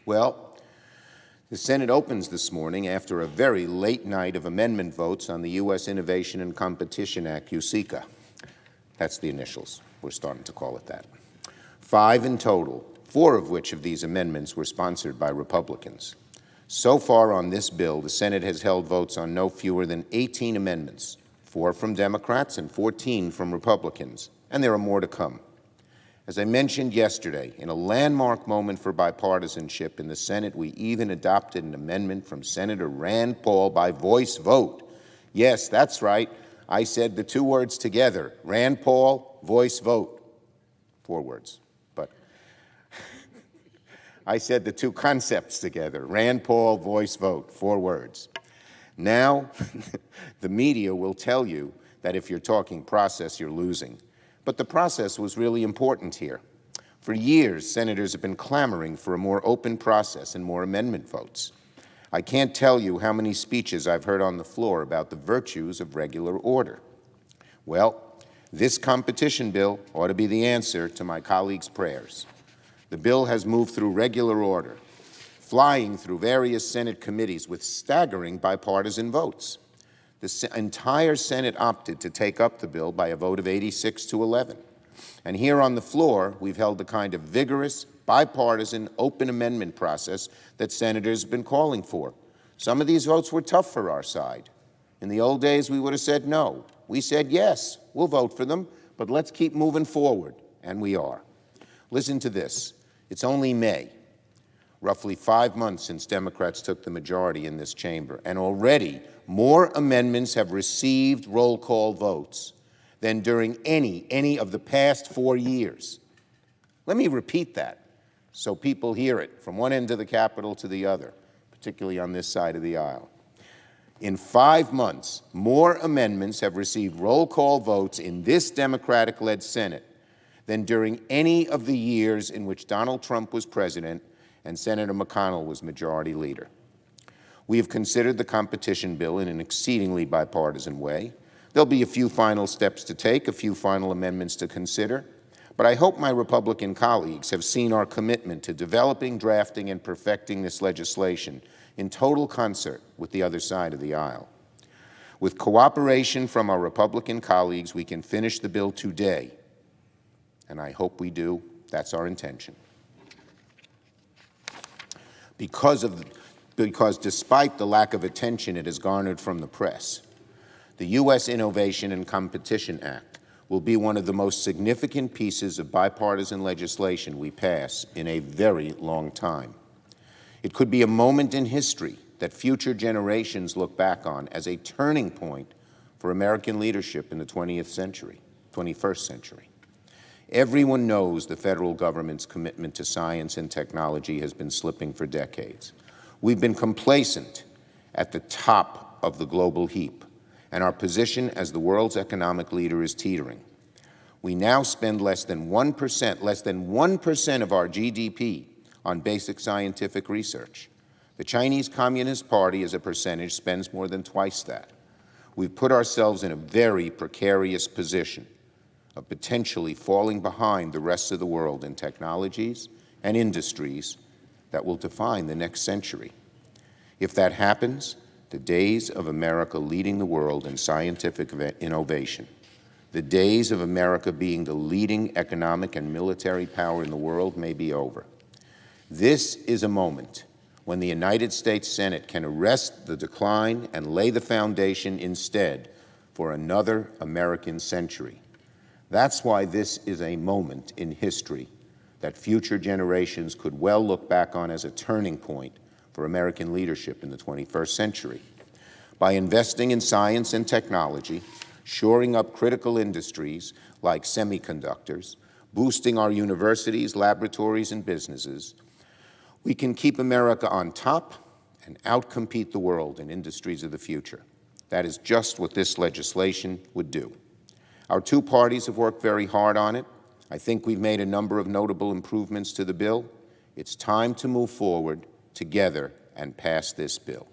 Well, the Senate opens this morning after a very late night of amendment votes on the U.S. Innovation and Competition Act, USICA. That's the initials. We're starting to call it that. 5 in total, 4 of which of these amendments were sponsored by Republicans. So far on this bill, the Senate has held votes on no fewer than 18 amendments, 4 from Democrats and 14 from Republicans, and there are more to come. As I mentioned yesterday, in a landmark moment for bipartisanship in the Senate, we even adopted an amendment from Senator Rand Paul by voice vote. Yes, that's right. I said the 2 words together, Rand Paul, voice vote. 4 words, but I said the 2 concepts together, Rand Paul, voice vote, 4 words. Now, the media will tell you that if you're talking process, you're losing. But the process was really important here. For years, senators have been clamoring for a more open process and more amendment votes. I can't tell you how many speeches I've heard on the floor about the virtues of regular order. Well, this competition bill ought to be the answer to my colleagues' prayers. The bill has moved through regular order, flying through various Senate committees with staggering bipartisan votes. The entire Senate opted to take up the bill by a vote of 86 to 11. And here on the floor, we've held the kind of vigorous, bipartisan, open amendment process that senators have been calling for. Some of these votes were tough for our side. In the old days, we would have said no. We said yes, we'll vote for them, but let's keep moving forward, and we are. Listen to this. It's only May, roughly 5 months since Democrats took the majority in this chamber, and already more amendments have received roll call votes than during any of the past 4 years. Let me repeat that so people hear it from one end of the Capitol to the other, particularly on this side of the aisle. In 5 months, more amendments have received roll call votes in this Democratic-led Senate than during any of the years in which Donald Trump was president and Senator McConnell was majority leader. We have considered the competition bill in an exceedingly bipartisan way. There'll be a few final steps to take, a few final amendments to consider, but I hope my Republican colleagues have seen our commitment to developing, drafting, and perfecting this legislation in total concert with the other side of the aisle. With cooperation from our Republican colleagues, we can finish the bill today, and I hope we do. That's our intention. Because despite the lack of attention it has garnered from the press, the U.S. Innovation and Competition Act will be one of the most significant pieces of bipartisan legislation we pass in a very long time. It could be a moment in history that future generations look back on as a turning point for American leadership in the 21st century. Everyone knows the federal government's commitment to science and technology has been slipping for decades. We've been complacent at the top of the global heap, and our position as the world's economic leader is teetering. We now spend less than 1% of our GDP on basic scientific research. The Chinese Communist Party, as a percentage, spends more than twice that. We've put ourselves in a very precarious position of potentially falling behind the rest of the world in technologies and industries that will define the next century. If that happens, the days of America leading the world in scientific innovation, the days of America being the leading economic and military power in the world may be over. This is a moment when the United States Senate can arrest the decline and lay the foundation instead for another American century. That's why this is a moment in history that future generations could well look back on as a turning point for American leadership in the 21st century. By investing in science and technology, shoring up critical industries like semiconductors, boosting our universities, laboratories, and businesses, we can keep America on top and outcompete the world in industries of the future. That is just what this legislation would do. Our 2 parties have worked very hard on it. I think we've made a number of notable improvements to the bill. It's time to move forward together and pass this bill.